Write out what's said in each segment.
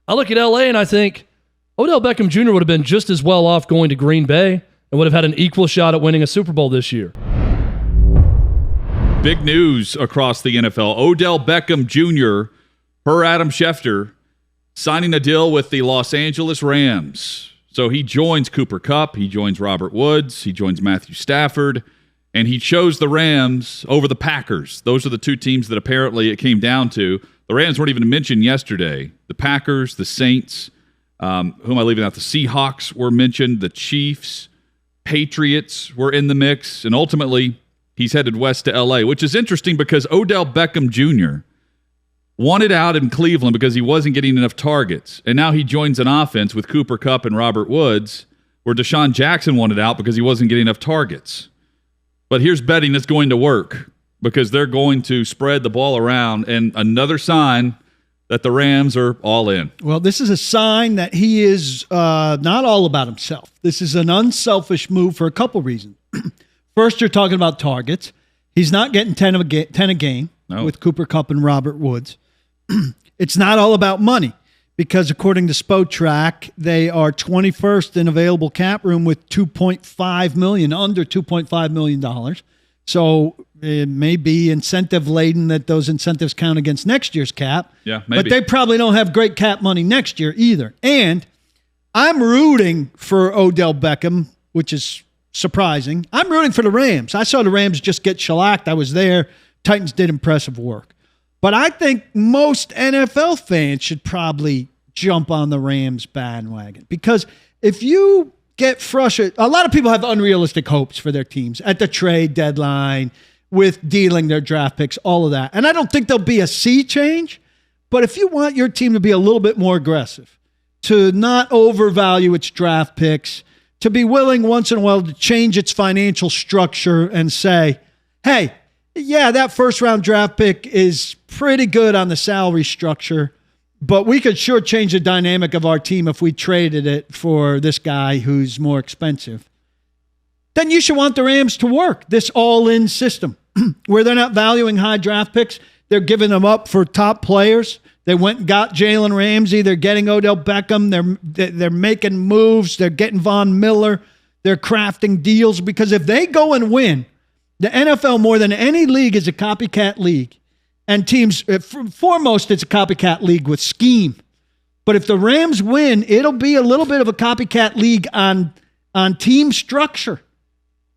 I look at LA and I think Odell Beckham Jr. would have been just as well off going to Green Bay and would have had an equal shot at winning a Super Bowl this year. Big news across the NFL. Odell Beckham Jr., per Adam Schefter, signing a deal with the Los Angeles Rams. So he joins Cooper Kupp, he joins Robert Woods, he joins Matthew Stafford, and he chose the Rams over the Packers. Those are the two teams that apparently it came down to. The Rams weren't even mentioned yesterday. The Packers, the Saints, who am I leaving out? The Seahawks were mentioned, the Chiefs, Patriots were in the mix, and ultimately he's headed west to L.A., which is interesting because Odell Beckham Jr. wanted out in Cleveland because he wasn't getting enough targets, and now he joins an offense with Cooper Kupp and Robert Woods where Deshaun Jackson wanted out because he wasn't getting enough targets. But here's betting that's going to work because they're going to spread the ball around, and another sign that the Rams are all in. Well, this is a sign that he is not all about himself. This is an unselfish move for a couple reasons. First, you're talking about targets. He's not getting 10 a game with Cooper Kupp and Robert Woods. It's not all about money because according to Spotrac, they are 21st in available cap room with $2.5 million, under $2.5 million. So it may be incentive laden that those incentives count against next year's cap. Yeah, maybe. But they probably don't have great cap money next year either. And I'm rooting for Odell Beckham, which is surprising. I'm rooting for the Rams. I saw the Rams just get shellacked. I was there. Titans did impressive work. But I think most NFL fans should probably jump on the Rams bandwagon because if you get frustrated, a lot of people have unrealistic hopes for their teams at the trade deadline with dealing their draft picks, all of that. And I don't think there'll be a sea change, but if you want your team to be a little bit more aggressive, to not overvalue its draft picks, to be willing once in a while to change its financial structure and say, hey, yeah, that first-round draft pick is pretty good on the salary structure, but we could sure change the dynamic of our team if we traded it for this guy who's more expensive. Then you should want the Rams to work this all-in system where they're not valuing high draft picks. They're giving them up for top players. They went and got Jalen Ramsey. They're getting Odell Beckham. They're making moves. They're getting Von Miller. They're crafting deals because if they go and win, the NFL more than any league is a copycat league. And teams, foremost, it's a copycat league with scheme. But if the Rams win, it'll be a little bit of a copycat league on team structure.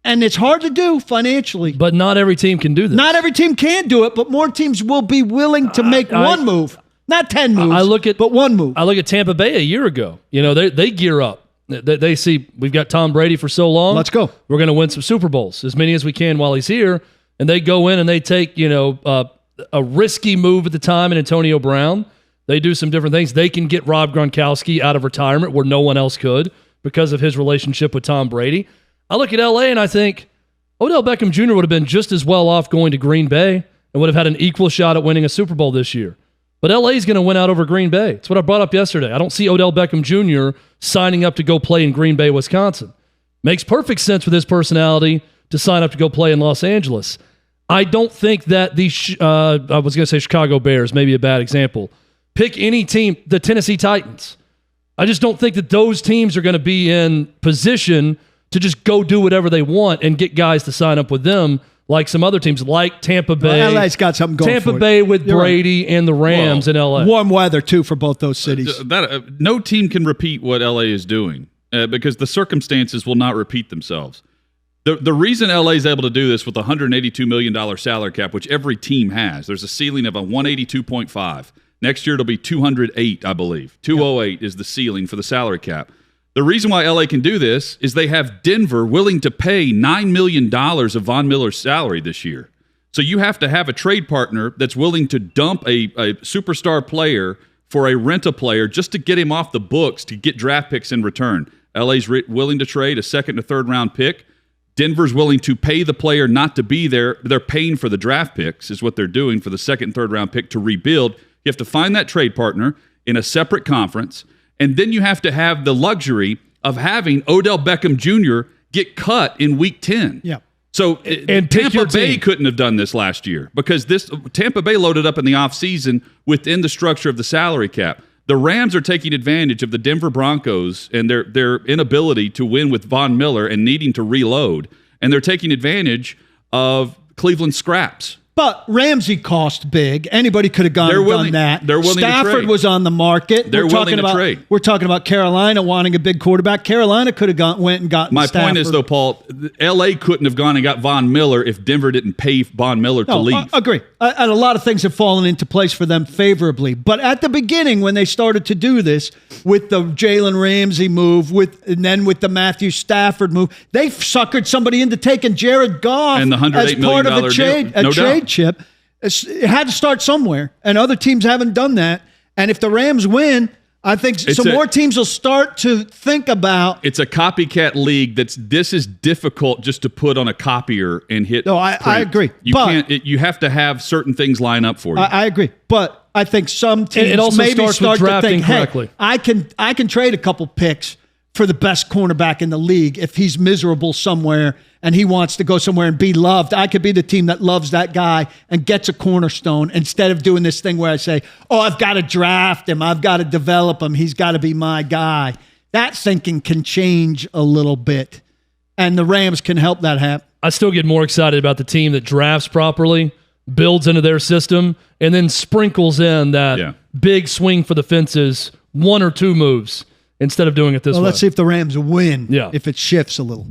And it's hard to do financially. But not every team can do this. Not every team can do it, but more teams will be willing to make one move. Not 10 moves, but one move. I look at Tampa Bay a year ago. You know, they gear up. They see we've got Tom Brady for so long. Let's go. We're going to win some Super Bowls, as many as we can while he's here. And they go in and they take, a risky move at the time in Antonio Brown. They do some different things. They can get Rob Gronkowski out of retirement where no one else could because of his relationship with Tom Brady. I look at LA and I think Odell Beckham Jr. would have been just as well off going to Green Bay and would have had an equal shot at winning a Super Bowl this year. But LA is going to win out over Green Bay. It's what I brought up yesterday. I don't see Odell Beckham Jr. signing up to go play in Green Bay, Wisconsin. Makes perfect sense with his personality to sign up to go play in Los Angeles. I don't think that I was going to say Chicago Bears, maybe a bad example. Pick any team, the Tennessee Titans. I just don't think that those teams are going to be in position to just go do whatever they want and get guys to sign up with them like some other teams, like Tampa Bay. Well, LA's got something going Tampa for Bay it. with You're Brady right. and the Rams in LA. Warm weather, too, for both those cities. No team can repeat what LA is doing because the circumstances will not repeat themselves. The reason LA is able to do this with a $182 million salary cap, which every team has, there's a ceiling of a 182.5. Next year it'll be 208, I believe. 208 is the ceiling for the salary cap. The reason why LA can do this is they have Denver willing to pay $9 million of Von Miller's salary this year. So you have to have a trade partner that's willing to dump a superstar player for a rental player just to get him off the books to get draft picks in return. LA's willing to trade a second or third round pick. Denver's willing to pay the player not to be there. They're paying for the draft picks is what they're doing for the second and third round pick to rebuild. You have to find that trade partner in a separate conference. And then you have to have the luxury of having Odell Beckham Jr. get cut in week 10. Yeah. So and Tampa Bay couldn't have done this last year because Tampa Bay loaded up in the offseason within the structure of the salary cap. The Rams are taking advantage of the Denver Broncos and their inability to win with Von Miller and needing to reload. And they're taking advantage of Cleveland scraps. But Ramsey cost big. Anybody could have gone and done that. They're willing Stafford to trade. was on the market. They're willing to trade. We're talking about Carolina wanting a big quarterback. Carolina could have went and gotten My Stafford. point is, though, Paul, L.A. couldn't have gone and got Von Miller if Denver didn't pay Von Miller to leave. Agree. And a lot of things have fallen into place for them favorably. But at the beginning, when they started to do this with the Jalen Ramsey move, and then with the Matthew Stafford move, they suckered somebody into taking Jared Goff And the $108 as part of a million deal. No trade doubt. chip. It had to start somewhere, and other teams haven't done that. And if the Rams win, I think some more teams will start to think about. It's a copycat league. This is difficult just to put on a copier and hit. No, I agree. You have to have certain things line up for you. I agree, but I think some teams it also maybe starts start with to think, correctly. hey, I can trade a couple picks for the best cornerback in the league if he's miserable somewhere and he wants to go somewhere and be loved. I could be the team that loves that guy and gets a cornerstone instead of doing this thing where I say, oh, I've got to draft him. I've got to develop him. He's got to be my guy. That thinking can change a little bit, and the Rams can help that happen. I still get more excited about the team that drafts properly, builds into their system, and then sprinkles in that big swing for the fences, 1 or 2 moves, instead of doing it this way. Let's see if the Rams win, Yeah. if it shifts a little.